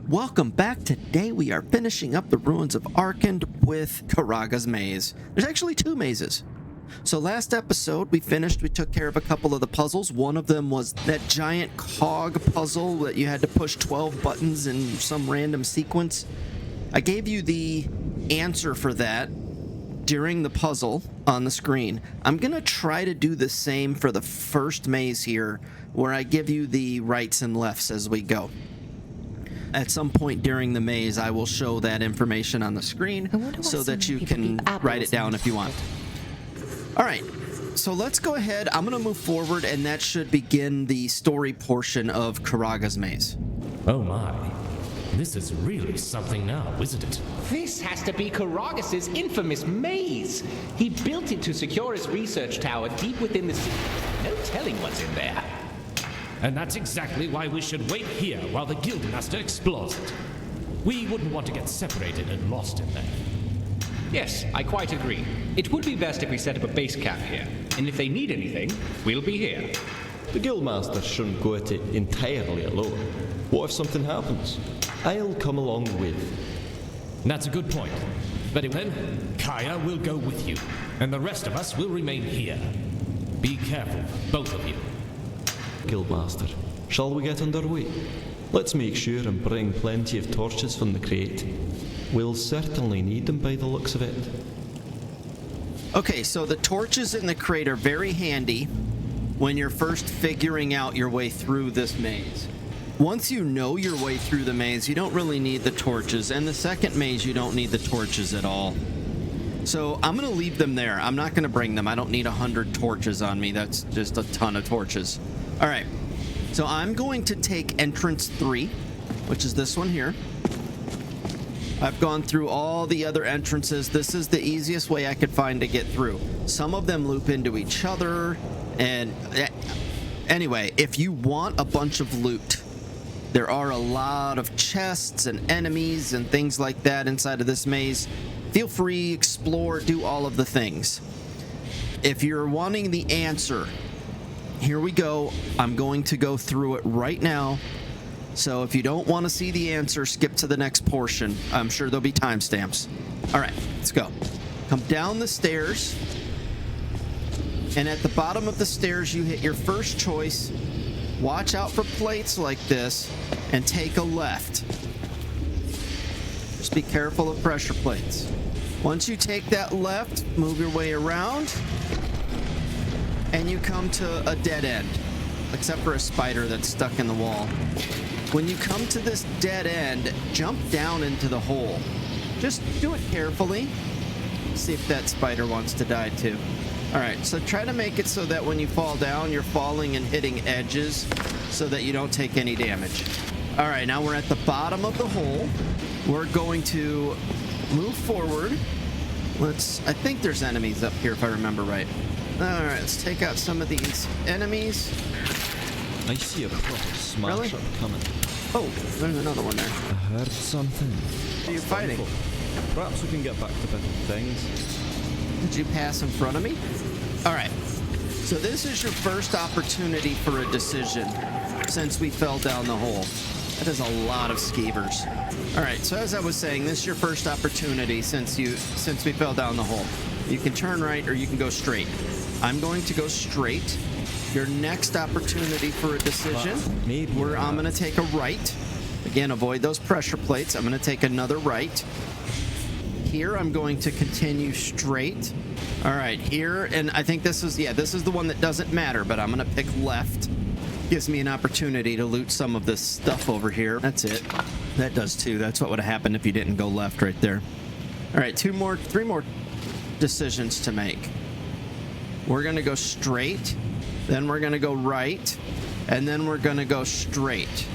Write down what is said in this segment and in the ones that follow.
Welcome back. Today we are finishing up the ruins of Rkund with Karagas Maze. There's actually two mazes. So last episode we took care of a couple of the puzzles. One of them was that giant cog puzzle that you had to push 12 buttons in some random sequence. I gave you the answer for that during the puzzle on the screen. I'm gonna try to do the same for the first maze here, where I give you the rights and lefts as we go. At some point during the maze, I will show that information on the screen so that you can write it down if you want. All right, so let's go ahead. I'm going to move forward, and that should begin the story portion of Karagas Maze. Oh my, this is really something now, isn't it? This has to be Karagas' infamous maze. He built it to secure his research tower deep within the city. No telling what's in there. And that's exactly why we should wait here while the Guildmaster explores it. We wouldn't want to get separated and lost in there. Yes, I quite agree. It would be best if we set up a base camp here. And if they need anything, we'll be here. The Guildmaster shouldn't go at it entirely alone. What if something happens? I'll come along with. That's a good point. Very well, Kaya will go with you, and the rest of us will remain here. Be careful, both of you. Guildmaster, shall we get underway? Let's make sure and bring plenty of torches from the crate. We'll certainly need them by the looks of it. Okay, so the torches in the crate are very handy when you're first figuring out your way through this maze. Once you know your way through the maze, you don't really need the torches, and the second maze, you don't need the torches at all. So I'm going to leave them there. I'm not going to bring them. I don't need 100 torches on me. That's just a ton of torches. All right, so I'm going to take entrance 3, which is this one here. I've gone through all the other entrances. This is the easiest way I could find to get through. Some of them loop into each other, and anyway, if you want a bunch of loot, there are a lot of chests and enemies and things like that inside of this maze. Feel free, explore, do all of the things. If you're wanting the answer, here we go. I'm going to go through it right now. So if you don't want to see the answer, skip to the next portion. I'm sure there'll be timestamps. All right, let's go. Come down the stairs. And at the bottom of the stairs, you hit your first choice. Watch out for plates like this and take a left. Just be careful of pressure plates. Once you take that left, move your way around. And you come to a dead end, except for a spider that's stuck in the wall. When you come to this dead end, jump down into the hole. Just do it carefully. See if that spider wants to die too. All right, so try to make it so that when you fall down, you're falling and hitting edges so that you don't take any damage. All right, now we're at the bottom of the hole. We're going to move forward. I think there's enemies up here if I remember right. Alright, let's take out some of these enemies. I see a proper smasher coming. Oh, there's another one there. I heard something. Who are you fighting? Perhaps we can get back to better things. Did you pass in front of me? Alright, so this is your first opportunity for a decision since we fell down the hole. That is a lot of skeevers. Alright, so as I was saying, this is your first opportunity since we fell down the hole. You can turn right or you can go straight. I'm going to go straight. Your next opportunity for a decision, where I'm going to take a right. Again, avoid those pressure plates. I'm going to take another right. Here, I'm going to continue straight. All right, here, and I think this is the one that doesn't matter, but I'm going to pick left. Gives me an opportunity to loot some of this stuff over here. That's it. That does too. That's what would have happened if you didn't go left right there. All right, three more decisions to make. We're going to go straight, then we're going to go right, and then we're going to go straight.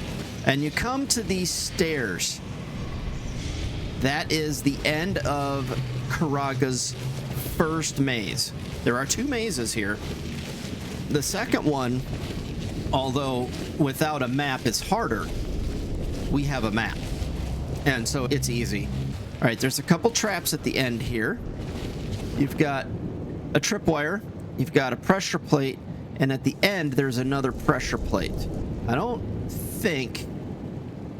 And you come to these stairs. That is the end of Karagas' first maze. There are two mazes here. The second one, although without a map is harder, we have a map. And so it's easy. All right, there's a couple traps at the end here. You've got a tripwire, you've got a pressure plate, and at the end there's another pressure plate. I don't think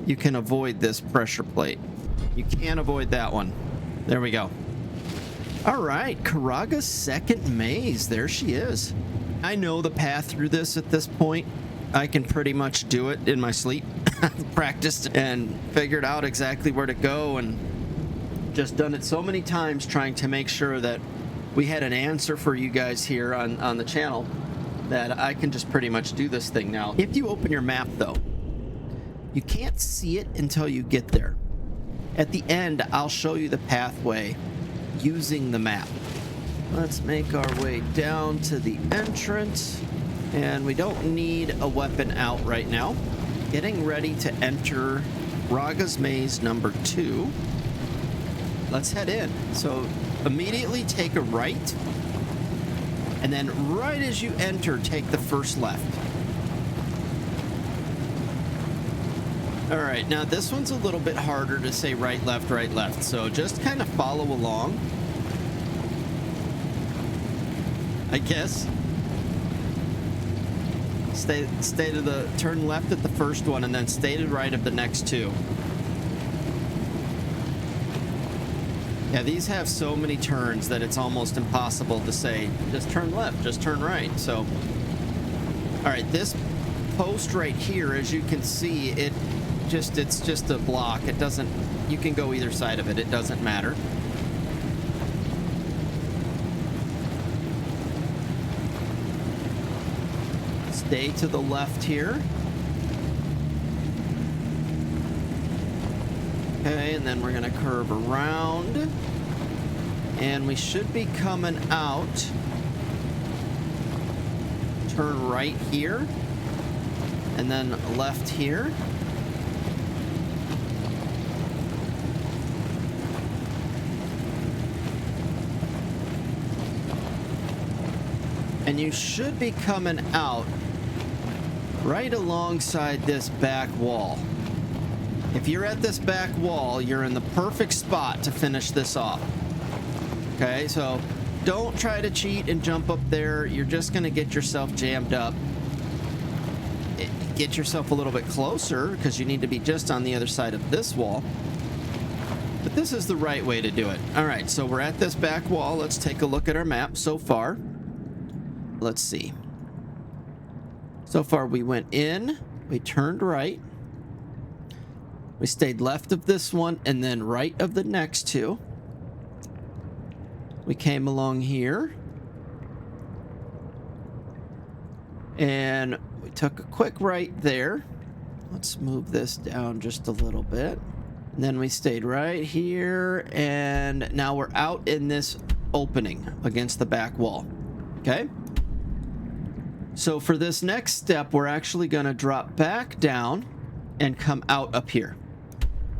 you can avoid this pressure plate. You can't avoid that one. There we go. All right, Karagas' second maze. There she is. I know the path through this at this point. I can pretty much do it in my sleep. I've practiced and figured out exactly where to go, and just done it so many times trying to make sure that we had an answer for you guys here on the channel, that I can just pretty much do this thing now. If you open your map, though, you can't see it until you get there. At the end, I'll show you the pathway using the map. Let's make our way down to the entrance, and we don't need a weapon out right now. Getting ready to enter Karagas Maze number 2. Let's head in. So immediately take a right, and then right as you enter, take the first left. All right, now this one's a little bit harder to say right, left, so just kind of follow along, I guess. Stay to the, turn left at the first one, and then stay to right of the next two. Yeah, these have so many turns that it's almost impossible to say, just turn left, just turn right, so. All right, this post right here, as you can see, it's just a block. It doesn't, you can go either side of it. It doesn't matter. Stay to the left here. Okay, and then we're gonna curve around. And we should be coming out. Turn right here. And then left here. And you should be coming out right alongside this back wall. If you're at this back wall, you're in the perfect spot to finish this off. Okay, so don't try to cheat and jump up there. You're just going to get yourself jammed up. Get yourself a little bit closer, because you need to be just on the other side of this wall. But this is the right way to do it. All right, so we're at this back wall. Let's take a look at our map so far. Let's see. So far, we went in, we turned right, we stayed left of this one, and then right of the next two. We came along here, and we took a quick right there. Let's move this down just a little bit. And then we stayed right here, and now we're out in this opening against the back wall. Okay? So for this next step, we're actually going to drop back down and come out up here.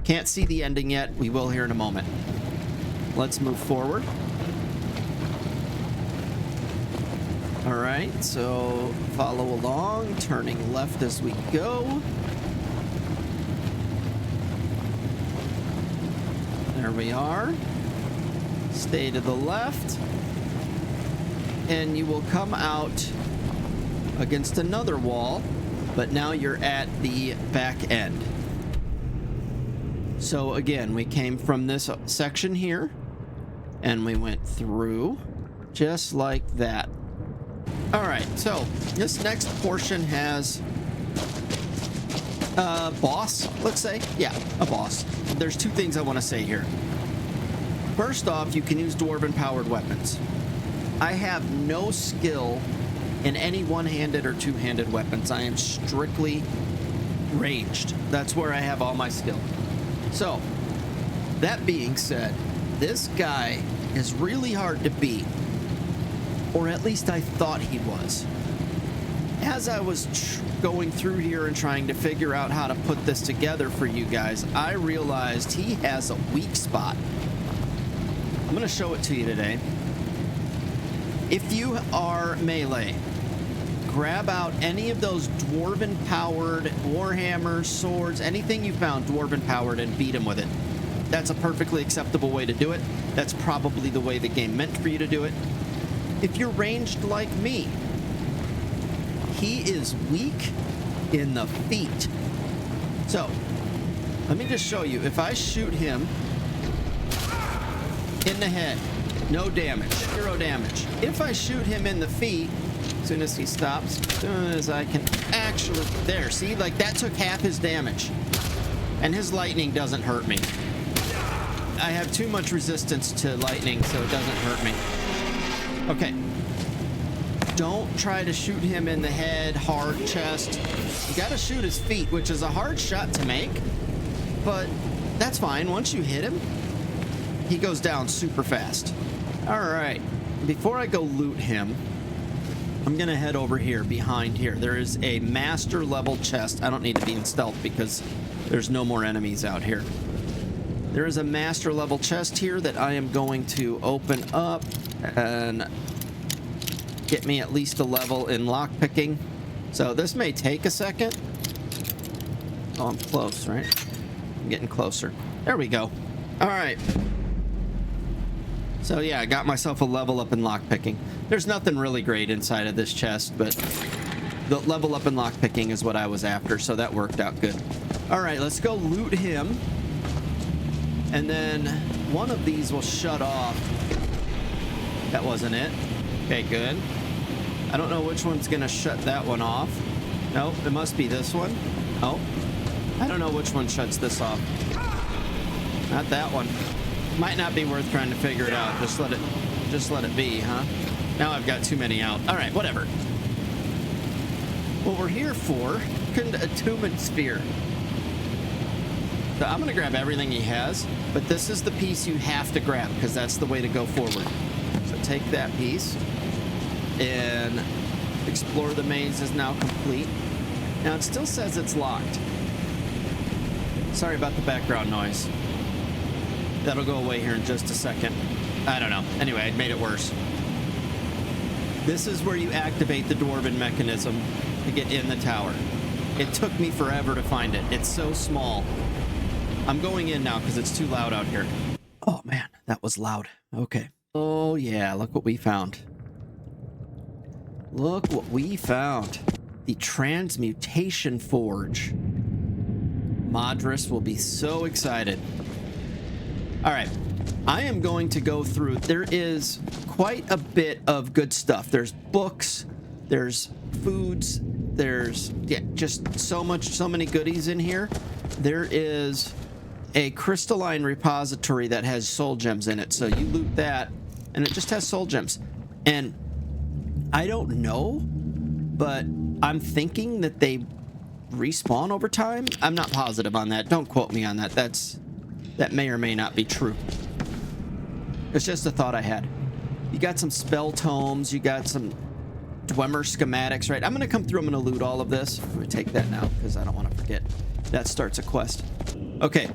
Can't see the ending yet. We will here in a moment. Let's move forward. All right, so follow along, turning left as we go. There we are. Stay to the left. And you will come out against another wall, but now you're at the back end. So again, we came from this section here, and we went through just like that. All right, so this next portion has a boss, let's say. Yeah, a boss. There's two things I want to say here. First off, you can use dwarven-powered weapons. I have no skill in any one-handed or two-handed weapons. I am strictly ranged. That's where I have all my skill. So, that being said, this guy is really hard to beat. Or at least I thought he was. As I was going through here and trying to figure out how to put this together for you guys, I realized he has a weak spot. I'm going to show it to you today. If you are melee, grab out any of those dwarven-powered warhammers, swords, anything you found dwarven-powered, and beat him with it. That's a perfectly acceptable way to do it. That's probably the way the game meant for you to do it. If you're ranged like me, he is weak in the feet. So, Let me just show you. If I shoot him in the head, no damage, 0 damage. If I shoot him in the feet, as soon as he stops, as soon as I can actually... There, see? Like, that took half his damage. And his lightning doesn't hurt me. I have too much resistance to lightning, so it doesn't hurt me. Okay. Don't try to shoot him in the head, hard chest. You gotta shoot his feet, which is a hard shot to make. But that's fine. Once you hit him, he goes down super fast. All right. Before I go loot him, I'm gonna head over here, behind here. There is a master level chest. I don't need to be in stealth because there's no more enemies out here. There is a master level chest here that I am going to open up and get me at least a level in lockpicking. So this may take a second. Oh, I'm close, right? I'm getting closer. There we go. All right. So yeah, I got myself a level up in lockpicking. There's nothing really great inside of this chest, but the level up in lockpicking is what I was after, so that worked out good. All right, let's go loot him. And then one of these will shut off. That wasn't it. Okay, good. I don't know which one's gonna shut that one off. Nope, it must be this one. Oh, I don't know which one shuts this off. Not that one. Might not be worth trying to figure it out. Just let it be, huh? Now I've got too many out. All right, whatever. What we're here for, attunement sphere. So I'm gonna grab everything he has, but this is the piece you have to grab because that's the way to go forward. So take that piece, and explore the maze is now complete. Now it still says it's locked. Sorry about the background noise. That'll go away here in just a second. I don't know. Anyway, I made it worse. This is where you activate the dwarven mechanism to get in the tower. It took me forever to find it. It's so small. I'm going in now because it's too loud out here. Oh man, that was loud. Okay. Oh yeah, look what we found. Look what we found. The Transmutation Forge. Madras will be so excited. All right, I am going to go through. There is quite a bit of good stuff. There's books, there's foods, there's just so many goodies in here. There is a crystalline repository that has soul gems in it. So you loot that and it just has soul gems. And I don't know, but I'm thinking that they respawn over time. I'm not positive on that. Don't quote me on that. That may or may not be true. It's just a thought I had. You got some spell tomes. You got some Dwemer schematics, right? I'm going to come through. I'm going to loot all of this. I'm going to take that now because I don't want to forget. That starts a quest. Okay.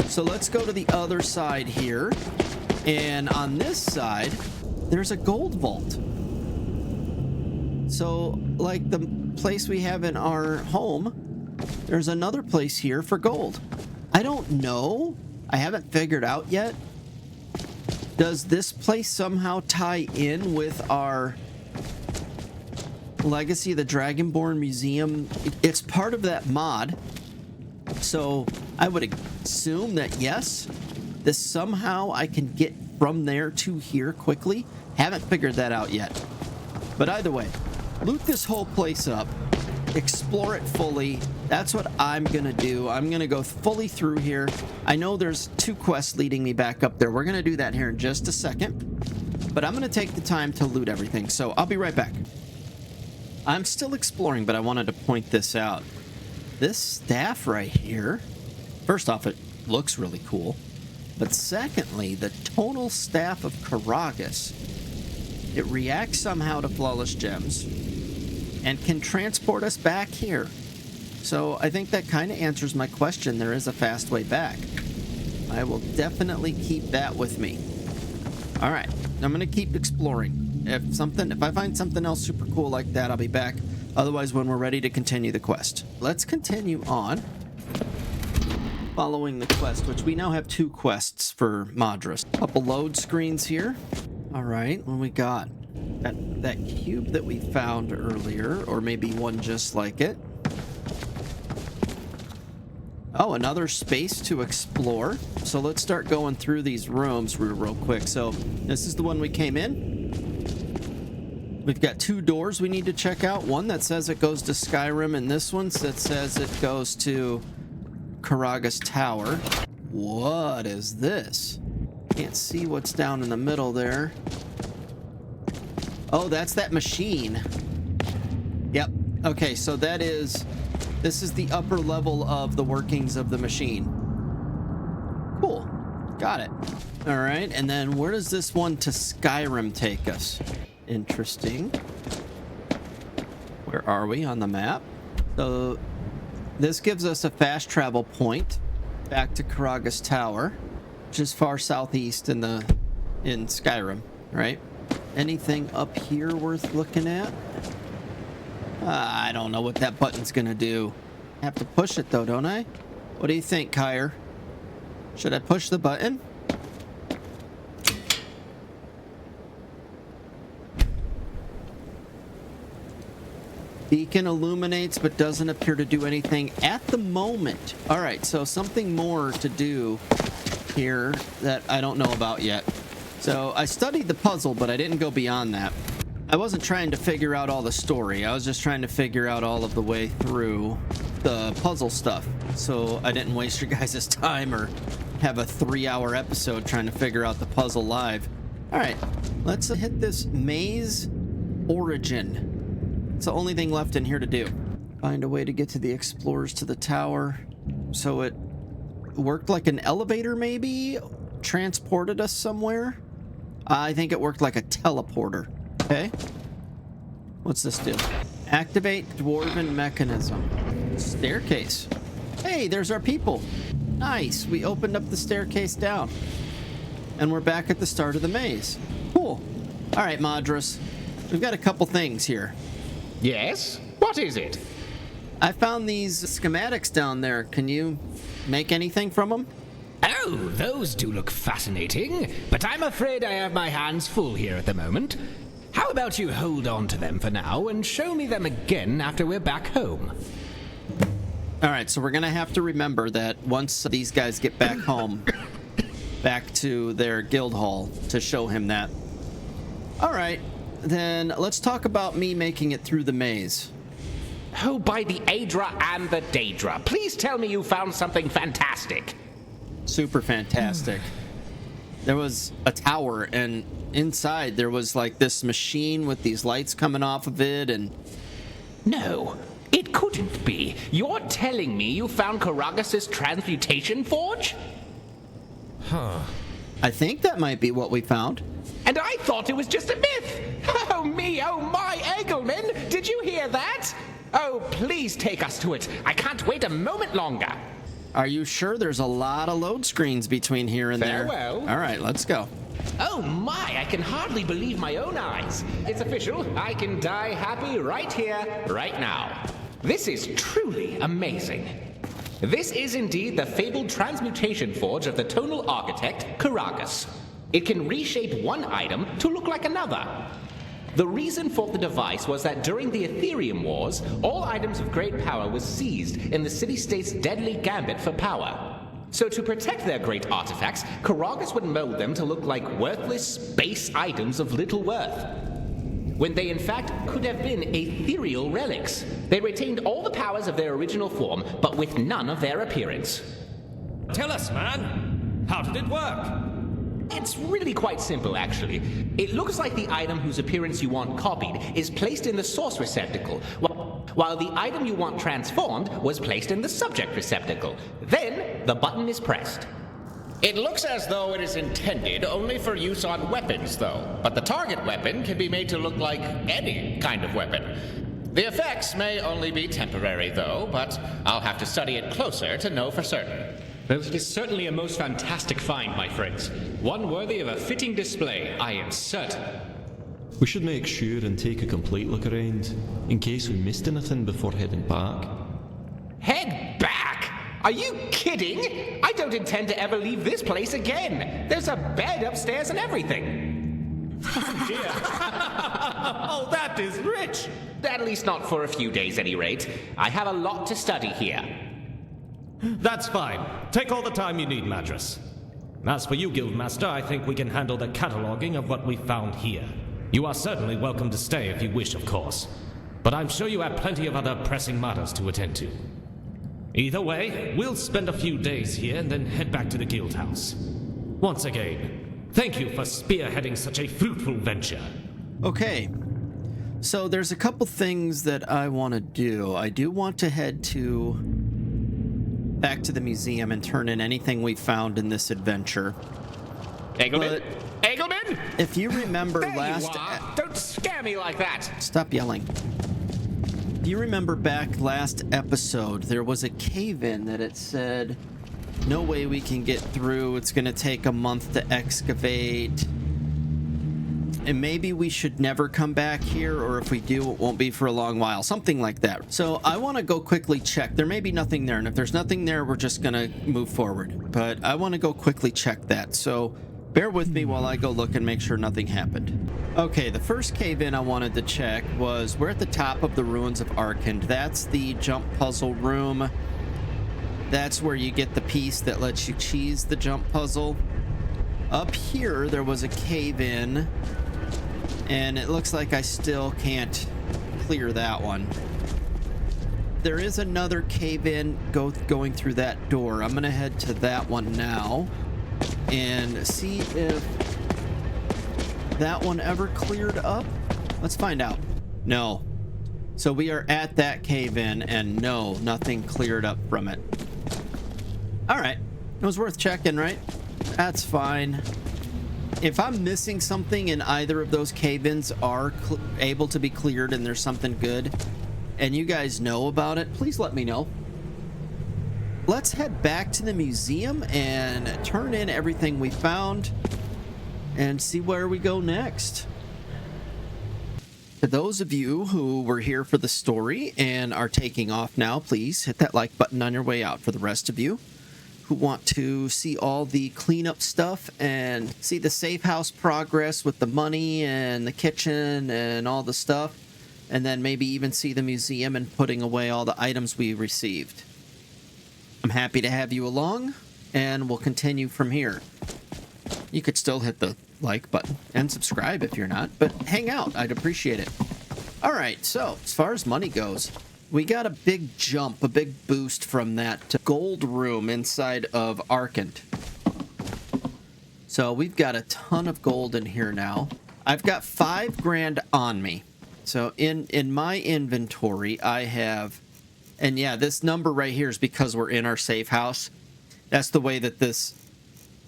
So let's go to the other side here. And on this side, there's a gold vault. So, like the place we have in our home, there's another place here for gold. I don't know. I haven't figured out yet. Does this place somehow tie in with our Legacy of the Dragonborn Museum? It's part of that mod. So I would assume that yes, this somehow I can get from there to here quickly. Haven't figured that out yet. But either way, loot this whole place up. Explore it fully. That's what I'm gonna do. I'm gonna go fully through here. I know there's 2 quests leading me back up there. We're gonna do that here in just a second, but I'm gonna take the time to loot everything, so I'll be right back. I'm still exploring, but I wanted to point this out. This staff right here, first off, it looks really cool, but secondly, the Tonal Staff of Karagas, it reacts somehow to flawless gems and can transport us back here. So I think that kind of answers my question. There is a fast way back. I will definitely keep that with me. All right, I'm gonna keep exploring. If I find something else super cool like that, I'll be back. Otherwise, when we're ready to continue the quest. Let's continue on. Following the quest, which we now have 2 quests for Madras. Couple load screens here. All right, when we got that cube that we found earlier, or maybe one just like it. Oh, another space to explore. So let's start going through these rooms real quick. So this is the one we came in. We've got 2 doors we need to check out. One that says it goes to Skyrim, and this one that says it goes to Karagas Tower. What is this? Can't see what's down in the middle there. Oh, that's that machine. Yep. Okay, so this is the upper level of the workings of the machine. Cool. Got it. All right, and then where does this one to Skyrim take us? Interesting. Where are we on the map? So this gives us a fast travel point back to Karagas Tower, which is far southeast in Skyrim, right? Anything up here worth looking at? I don't know what that button's gonna do. I have to push it though, don't I? What do you think, Kyre? Should I push the button? Beacon illuminates but doesn't appear to do anything at the moment. All right, so something more to do here that I don't know about yet. So I studied the puzzle, but I didn't go beyond that. I wasn't trying to figure out all the story. I was just trying to figure out all of the way through the puzzle stuff. So I didn't waste your guys' time or have a 3-hour episode trying to figure out the puzzle live. All right, let's hit this maze origin. It's the only thing left in here to do. Find a way to get to the explorers to the tower. So it worked like an elevator, maybe? Transported us somewhere? I think it worked like a teleporter. Okay. What's this do? Activate dwarven mechanism. Staircase. Hey, there's our people. Nice. We opened up the staircase down. And we're back at the start of the maze. Cool. All right, Madras. We've got a couple things here. Yes? What is it? I found these schematics down there. Can you make anything from them? Oh, those do look fascinating, but I'm afraid I have my hands full here at the moment. How about you hold on to them for now and show me them again after we're back home? All right, so we're going to have to remember that once these guys get back home, back to their guild hall, to show him that. All right, then let's talk about me making it through the maze. Oh, by the Aedra and the Daedra, please tell me you found something fantastic. Super fantastic. There was a tower, and inside there was like this machine with these lights coming off of it, and... No, it couldn't be. You're telling me you found Karagas' Transmutation Forge? Huh. I think that might be what we found. And I thought it was just a myth! Oh me, oh my, Egelman! Did you hear that? Oh, please take us to it. I can't wait a moment longer. Are you sure? There's a lot of load screens between here and there. Farewell. All right, let's go. Oh my, I can hardly believe my own eyes. It's official. I can die happy right here, right now. This is truly amazing. This is indeed the fabled Transmutation Forge of the Tonal architect, Karagas. It can reshape one item to look like another. The reason for the device was that during the Ethereum Wars, all items of great power was seized in the city-state's deadly gambit for power. So to protect their great artifacts, Karagas would mold them to look like worthless, base items of little worth, when they in fact could have been ethereal relics. They retained all the powers of their original form, but with none of their appearance. Tell us, man. How did it work? It's really quite simple, actually. It looks like the item whose appearance you want copied is placed in the source receptacle, while the item you want transformed was placed in the subject receptacle. Then, the button is pressed. It looks as though it is intended only for use on weapons, though. But the target weapon can be made to look like any kind of weapon. The effects may only be temporary, though, but I'll have to study it closer to know for certain. It is certainly a most fantastic find, my friends. One worthy of a fitting display, I am certain. We should make sure and take a complete look around, in case we missed anything before heading back. Head back? Are you kidding? I don't intend to ever leave this place again. There's a bed upstairs and everything. Oh, that is rich! At least not for a few days, at any rate. I have a lot to study here. That's fine. Take all the time you need, Madras. As for you, Guildmaster, I think we can handle the cataloging of what we found here. You are certainly welcome to stay if you wish, of course. But I'm sure you have plenty of other pressing matters to attend to. Either way, we'll spend a few days here and then head back to the guild house. Once again, thank you for spearheading such a fruitful venture. Okay. So there's a couple things that I want to do. I do want to head back to the museum and turn in anything we found in this adventure. Eagleman? Eagleman? If you remember There last... you are. Don't scare me like that. Stop yelling. If you remember back last episode, there was a cave-in that it said, no way we can get through. It's going to take a month to excavate. And maybe we should never come back here, or if we do, it won't be for a long while. Something like that. So I want to go quickly check. There may be nothing there, and if there's nothing there, we're just going to move forward. But I want to go quickly check that. So bear with me while I go look and make sure nothing happened. Okay, the first cave-in I wanted to check was we're at the top of the ruins of Rkund. That's the jump puzzle room. That's where you get the piece that lets you cheese the jump puzzle. Up here, there was a cave-in, and it looks like I still can't clear that one. There is another cave-in going through that door. I'm going to head to that one now and see if that one ever cleared up. Let's find out. No. So we are at that cave-in, and no, nothing cleared up from it. All right. It was worth checking, right? That's fine. If I'm missing something and either of those cave-ins are able to be cleared and there's something good, and you guys know about it, please let me know. Let's head back to the museum and turn in everything we found and see where we go next. To those of you who were here for the story and are taking off now, please hit that like button on your way out. For the rest of you who want to see all the cleanup stuff and see the safe house progress with the money and the kitchen and all the stuff, and then maybe even see the museum and putting away all the items we received, I'm happy to have you along, and we'll continue from here. You could still hit the like button and subscribe if you're not, but hang out. I'd appreciate it. All right, so as far as money goes, we got a big jump, a big boost from that gold room inside of Rkund. So we've got a ton of gold in here now. I've got 5 grand on me. So in my inventory, I have, and yeah, this number right here is because we're in our safe house. That's the way that this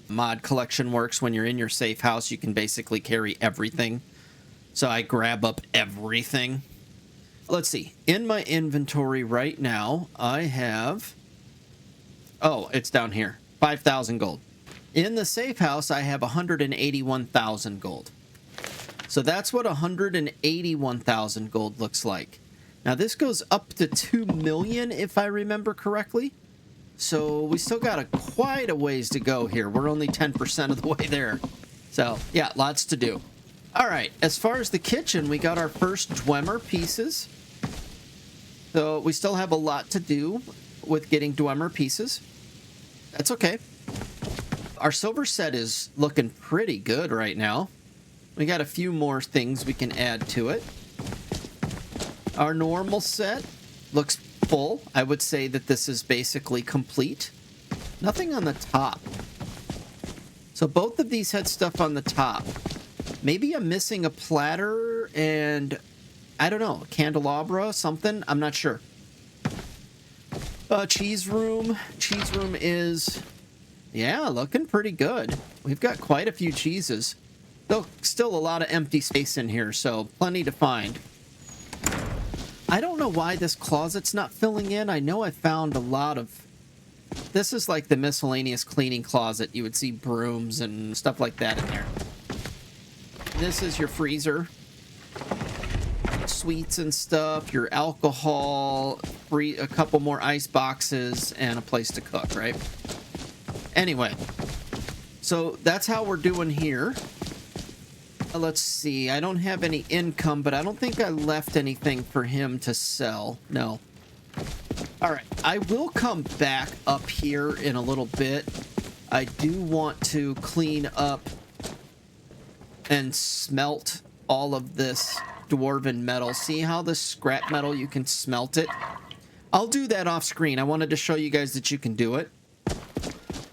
mod collection works. When you're in your safe house, you can basically carry everything. So I grab up everything. Let's see. In my inventory right now, I have... Oh, it's down here. 5,000 gold. In the safe house, I have 181,000 gold. So that's what 181,000 gold looks like. Now, this goes up to 2 million, if I remember correctly. So we still got quite a ways to go here. We're only 10% of the way there. So, yeah, lots to do. All right, as far as the kitchen, we got our first Dwemer pieces. So we still have a lot to do with getting Dwemer pieces. That's okay. Our silver set is looking pretty good right now. We got a few more things we can add to it. Our normal set looks full. I would say that this is basically complete. Nothing on the top. So both of these had stuff on the top. Maybe I'm missing a platter and, I don't know, a candelabra, something? I'm not sure. Cheese room. Cheese room is, yeah, looking pretty good. We've got quite a few cheeses. Though still a lot of empty space in here, so plenty to find. I don't know why this closet's not filling in. I know I found a lot of... This is like the miscellaneous cleaning closet. You would see brooms and stuff like that in there. This is your freezer. Sweets and stuff, your alcohol, a couple more ice boxes, and a place to cook, right? Anyway, so that's how we're doing here. Let's see, I don't have any income, but I don't think I left anything for him to sell. No. All right, I will come back up here in a little bit. I do want to clean up and smelt all of this dwarven metal. See how the scrap metal, you can smelt it? I'll do that off screen. I wanted to show you guys that you can do it.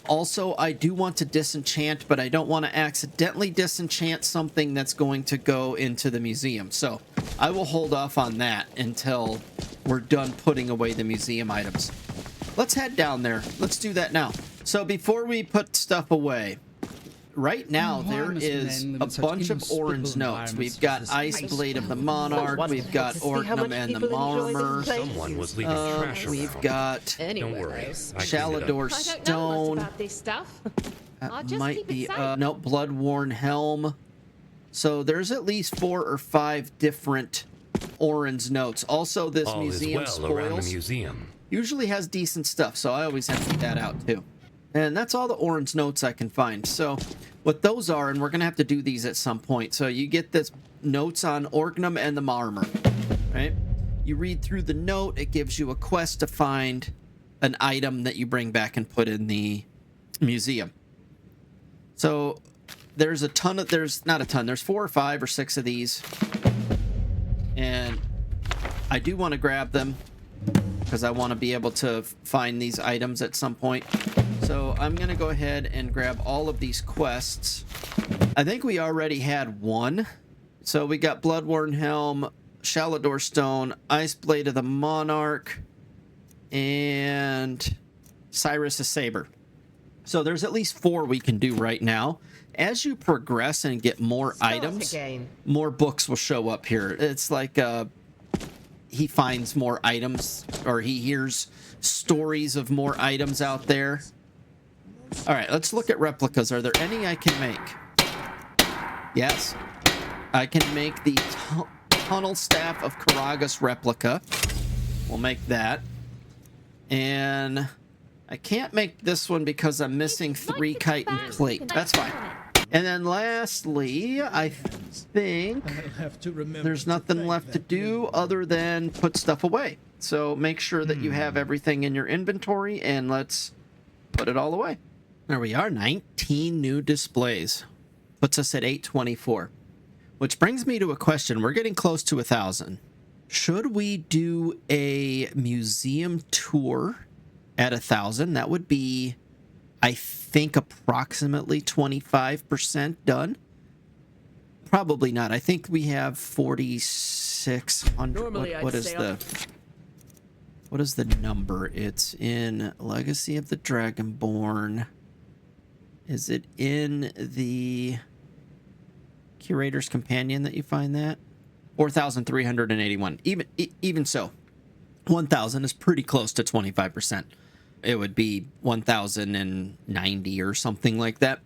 Also, I do want to disenchant, but I don't want to accidentally disenchant something that's going to go into the museum. So I will hold off on that until we're done putting away the museum items. Let's head down there. Let's do that now. So before we put stuff away, right now there is a bunch of orange notes. We've got Ice Blade of the Monarch, we've got Orknum and the Marmor, Someone was leaving trash around. we've got Don't worry. I Shalador I don't know much Stone. about this stuff. I'll That just might keep be it safe. no, Bloodworn Helm. So there's at least 4 or 5 different orange notes. Also, this All is museum well around the spoils museum. usually has decent stuff, so I always empty that out too. And that's all the orange notes I can find. So what those are, and we're gonna have to do these at some point. So you get this notes on Orknum and the Marmor, right? You read through the note, it gives you a quest to find an item that you bring back and put in the museum. So there's a ton of, there's not a ton, there's 4 or 5 or 6 of these. And I do want to grab them because I want to be able to find these items at some point. So I'm going to go ahead and grab all of these quests. I think we already had one. So we got Bloodworn Helm, Shalador Stone, Ice Blade of the Monarch, and Cyrus' Saber. So there's at least 4 we can do right now. As you progress and get more items, more books will show up here. It's like he finds more items, or he hears stories of more items out there. All right, let's look at replicas. Are there any I can make? Yes. I can make the Tunnel Staff of Karagas replica. We'll make that. And I can't make this one because I'm missing 3 chitin plate. That's fine. And then lastly, I think there's nothing left to do other than put stuff away. So make sure that you have everything in your inventory, and let's put it all away. There we are, 19 new displays. Puts us at 824. Which brings me to a question. We're getting close to 1,000. Should we do a museum tour at 1,000? That would be, I think, approximately 25% done. Probably not. I think we have 4,600. What is the number? It's in Legacy of the Dragonborn. Is it in the Curator's Companion that you find that? 4,381. Even so, 1,000 is pretty close to 25%. It would be 1,090 or something like that.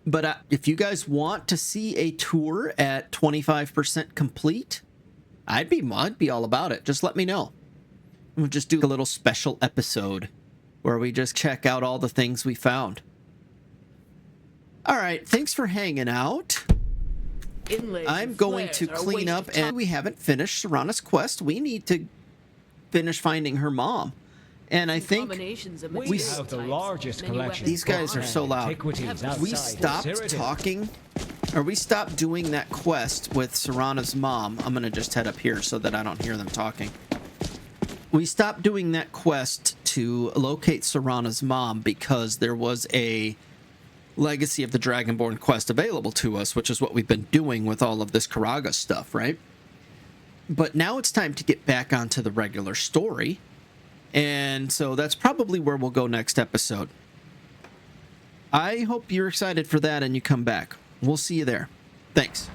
But if you guys want to see a tour at 25% complete, I'd be all about it. Just let me know. We'll just do a little special episode where we just check out all the things we found. All right, thanks for hanging out. I'm going to clean up, and we haven't finished Serana's quest. We need to finish finding her mom. And I think we have the largest collection. These guys are so loud. We stopped talking, or we stopped doing that quest with Serana's mom. I'm going to just head up here so that I don't hear them talking. We stopped doing that quest to locate Serana's mom because there was a Legacy of the Dragonborn quest available to us, which is what we've been doing with all of this Karagas stuff, right? But now it's time to get back onto the regular story. And so that's probably where we'll go next episode. I hope you're excited for that and you come back. We'll see you there. Thanks.